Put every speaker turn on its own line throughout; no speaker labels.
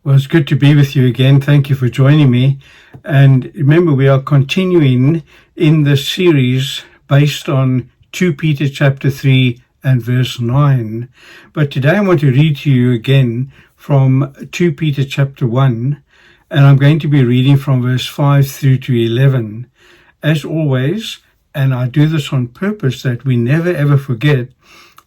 Well, it's good to be with you again. Thank you for joining me. And remember, we are continuing in the series based on 2 Peter chapter 3 and verse 9. But today I want to read to you again from 2 Peter chapter 1, and I'm going to be reading from verse 5 through to 11. As always, and I do this on purpose, that we never ever forget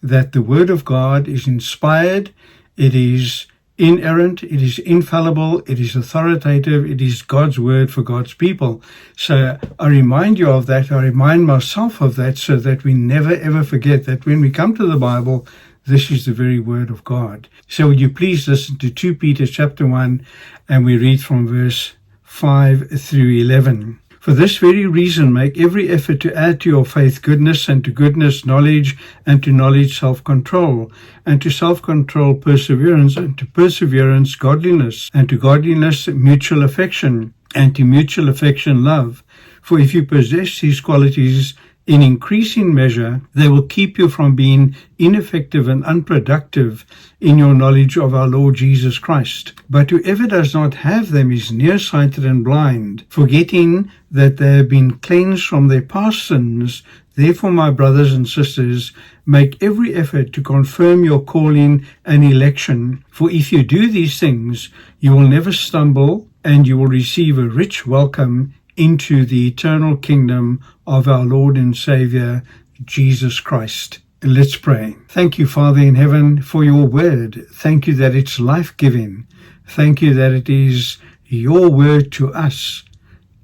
that the Word of God is inspired, it is inerrant, it is infallible, it is authoritative, it is God's word for God's people. So I remind you of that, I remind myself of that, so that we never ever forget that when we come to the Bible, this is the very word of God. So would you please listen to 2 Peter chapter 1, and we read from verse 5 through 11. For this very reason, make every effort to add to your faith goodness, and to goodness knowledge, and to knowledge self-control, and to self-control perseverance, and to perseverance godliness, and to godliness mutual affection, and to mutual affection love. For if you possess these qualities in increasing measure, they will keep you from being ineffective and unproductive in your knowledge of our Lord Jesus Christ. But whoever does not have them is nearsighted and blind, forgetting that they have been cleansed from their past sins. Therefore, my brothers and sisters, make every effort to confirm your calling and election. For if you do these things, you will never stumble, and you will receive a rich welcome into the eternal kingdom of our Lord and Savior, Jesus Christ. Let's pray. Thank you, Father in heaven, for your word. Thank you that it's life-giving. Thank you that it is your word to us,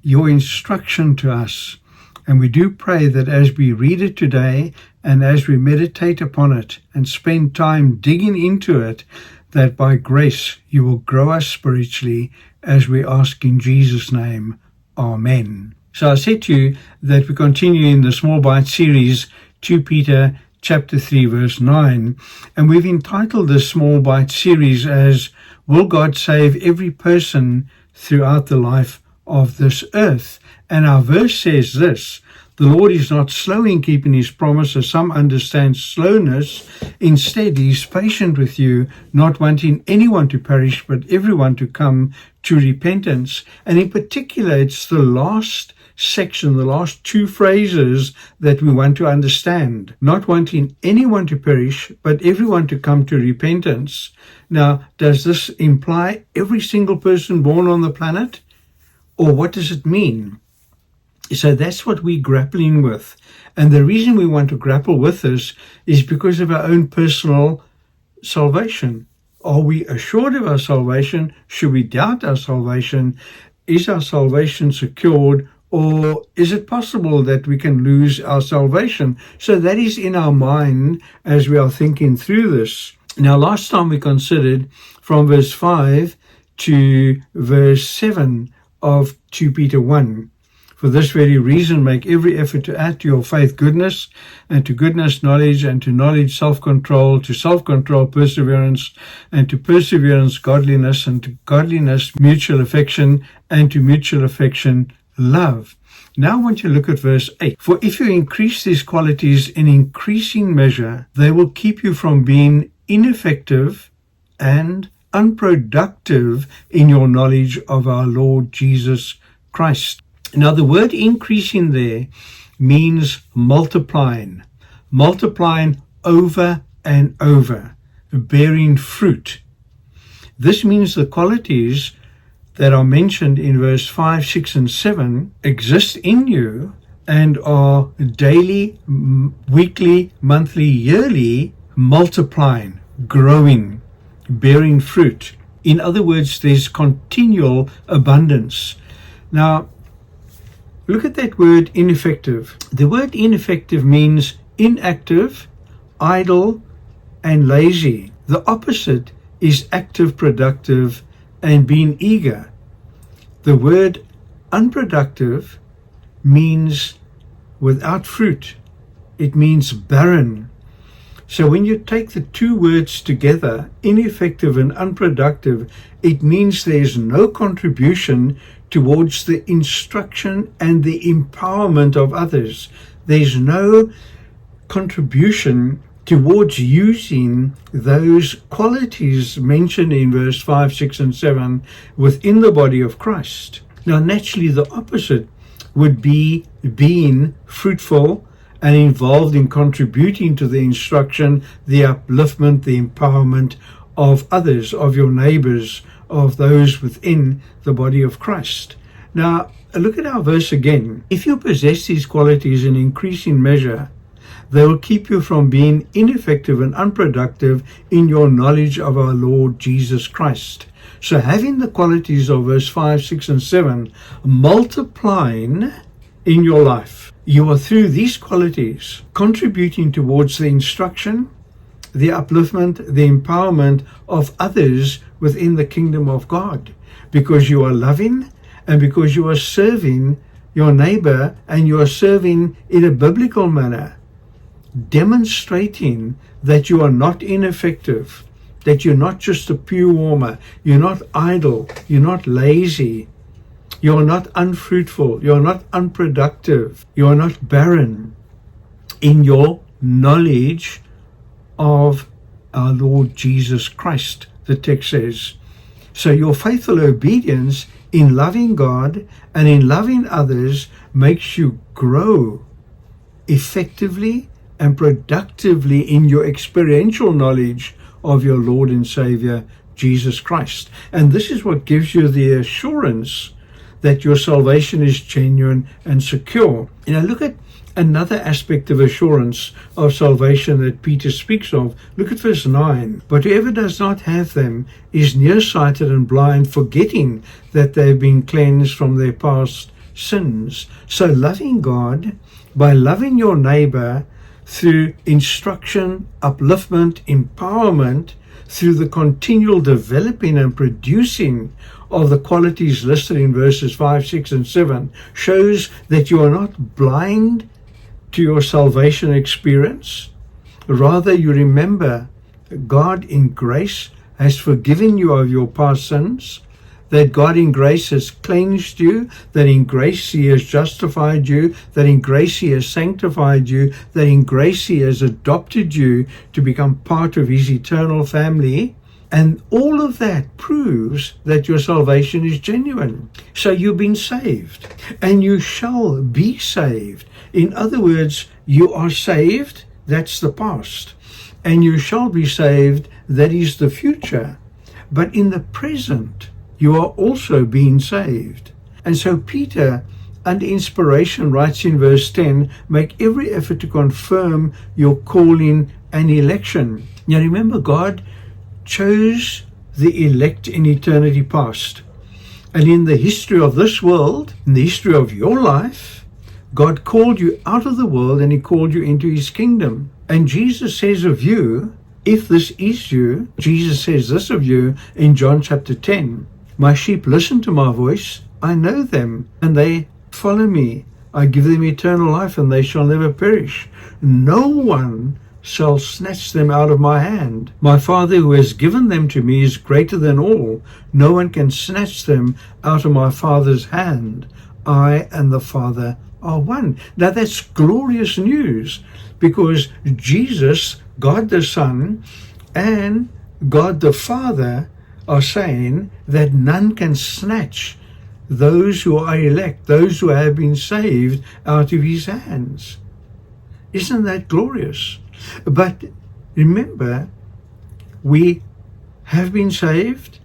your instruction to us. And we do pray that as we read it today, and as we meditate upon it and spend time digging into it, that by grace you will grow us spiritually, as we ask in Jesus' name. Amen. So I said to you that we continue in the Small Bite series, 2 Peter chapter 3 verse 9, and we've entitled this Small Bite series as Will God Save Every Person Throughout the Life of this Earth? And our verse says this: the Lord is not slow in keeping his promise, as some understand slowness. Instead, he is patient with you, not wanting anyone to perish, but everyone to come to repentance. And in particular, it's the last section, the last two phrases that we want to understand. Not wanting anyone to perish, but everyone to come to repentance. Now, does this imply every single person born on the planet? Or what does it mean? So that's what we're grappling with. And the reason we want to grapple with this is because of our own personal salvation. Are we assured of our salvation? Should we doubt our salvation? Is our salvation secured? Or is it possible that we can lose our salvation? So that is in our mind as we are thinking through this. Now, last time we considered from verse 5 to verse 7 of 2 Peter 1. For this very reason, make every effort to add to your faith goodness, and to goodness knowledge, and to knowledge self-control, to self-control perseverance, and to perseverance godliness, and to godliness mutual affection, and to mutual affection love. Now I want you to look at verse 8. For if you increase these qualities in increasing measure, they will keep you from being ineffective and unproductive in your knowledge of our Lord Jesus Christ. Now, the word increasing there means multiplying over and over, bearing fruit. This means the qualities that are mentioned in verse 5, 6, and 7 exist in you and are daily, weekly, monthly, yearly multiplying, growing, bearing fruit. In other words, there's continual abundance. Now, look at that word ineffective. The word ineffective means inactive, idle, and lazy. The opposite is active, productive, and being eager. The word unproductive means without fruit. It means barren. So when you take the two words together, ineffective and unproductive, it means there's no contribution towards the instruction and the empowerment of others. There's no contribution towards using those qualities mentioned in verse 5, 6, and 7 within the body of Christ. Now, naturally, the opposite would be being fruitful and involved in contributing to the instruction, the upliftment, the empowerment of others, of your neighbors, of those within the body of Christ. Now, look at our verse again. If you possess these qualities in increasing measure, they will keep you from being ineffective and unproductive in your knowledge of our Lord Jesus Christ. So having the qualities of verse 5, 6, and 7 multiplying in your life, you are through these qualities contributing towards the instruction, the upliftment, the empowerment of others within the kingdom of God, because you are loving and because you are serving your neighbor and you are serving in a biblical manner, demonstrating that you are not ineffective, that you're not just a pew warmer, you're not idle, you're not lazy, you're not unfruitful, you're not unproductive, you're not barren in your knowledge of our Lord Jesus Christ, the text says. So your faithful obedience in loving God and in loving others makes you grow effectively and productively in your experiential knowledge of your Lord and Savior, Jesus Christ. And this is what gives you the assurance that your salvation is genuine and secure. Look at another aspect of assurance of salvation that Peter speaks of. Look at verse 9. But whoever does not have them is nearsighted and blind, forgetting that they have been cleansed from their past sins. So loving God by loving your neighbor through instruction, upliftment, empowerment, through the continual developing and producing of the qualities listed in verses 5, 6, and 7 shows that you are not blind to your salvation experience. Rather, you remember God in grace has forgiven you of your past sins, that God in grace has cleansed you, that in grace He has justified you, that in grace He has sanctified you, that in grace He has adopted you to become part of His eternal family. And all of that proves that your salvation is genuine. So you've been saved, and you shall be saved. In other words, you are saved, that's the past, and you shall be saved, that is the future. But in the present, you are also being saved. And so Peter, under inspiration, writes in verse 10, make every effort to confirm your calling and election. Now remember, God chose the elect in eternity past. And in the history of this world, in the history of your life, God called you out of the world and He called you into His kingdom. And Jesus says of you, if this is you, Jesus says this of you in John chapter 10, my sheep listen to my voice, I know them, and they follow me. I give them eternal life, and they shall never perish. No one shall snatch them out of my hand. My Father who has given them to me is greater than all. No one can snatch them out of my Father's hand. I and the Father are one. Now that's glorious news, because Jesus, God the Son, and God the Father are saying that none can snatch those who are elect, those who have been saved, out of His hands. Isn't that glorious? But remember, we have been saved,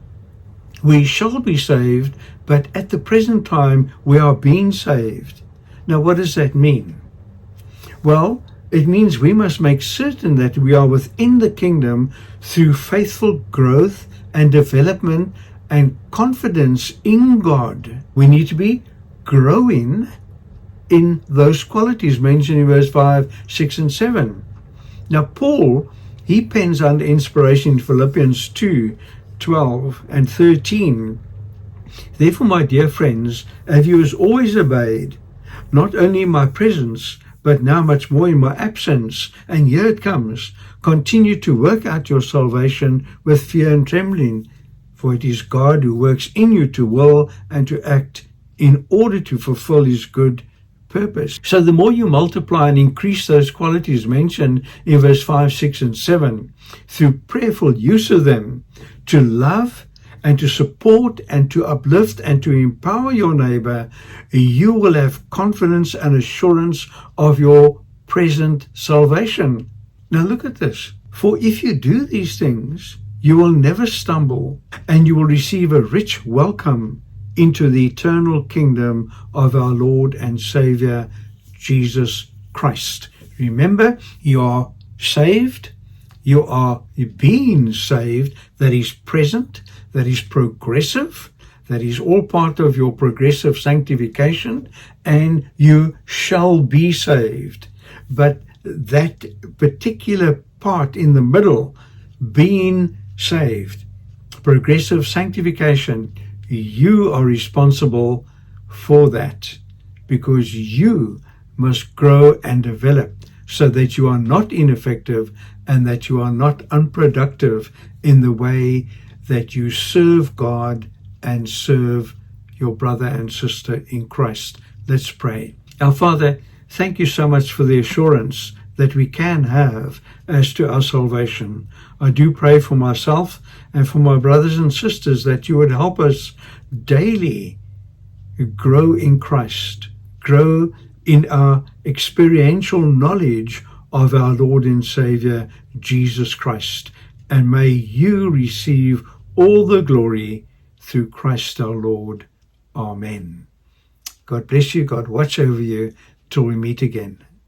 we shall be saved, but at the present time we are being saved. Now what does that mean? Well, it means we must make certain that we are within the kingdom through faithful growth and development and confidence in God. We need to be growing in those qualities mentioned in verse 5, 6, and 7. Now Paul, he pens under inspiration in Philippians 2, 12 and 13. Therefore, my dear friends, as you as always obeyed, not only in my presence, but now much more in my absence, and here it comes, continue to work out your salvation with fear and trembling, for it is God who works in you to will and to act in order to fulfill His good purpose. So the more you multiply and increase those qualities mentioned in verse 5, 6, and 7, through prayerful use of them to love and to support and to uplift and to empower your neighbor, you will have confidence and assurance of your present salvation. Now look at this. For if you do these things, you will never stumble, and you will receive a rich welcome into the eternal kingdom of our Lord and Savior, Jesus Christ. Remember, you are saved, you are being saved, that is present, that is progressive, that is all part of your progressive sanctification, and you shall be saved. But that particular part in the middle, being saved, progressive sanctification, you are responsible for that, because you must grow and develop so that you are not ineffective and that you are not unproductive in the way that you serve God and serve your brother and sister in Christ. Let's pray. Our Father, thank you so much for the assurance that we can have as to our salvation. I do pray for myself and for my brothers and sisters that you would help us daily grow in Christ, grow in our experiential knowledge of our Lord and Savior, Jesus Christ. And may you receive all the glory through Christ our Lord. Amen. God bless you. God watch over you till we meet again.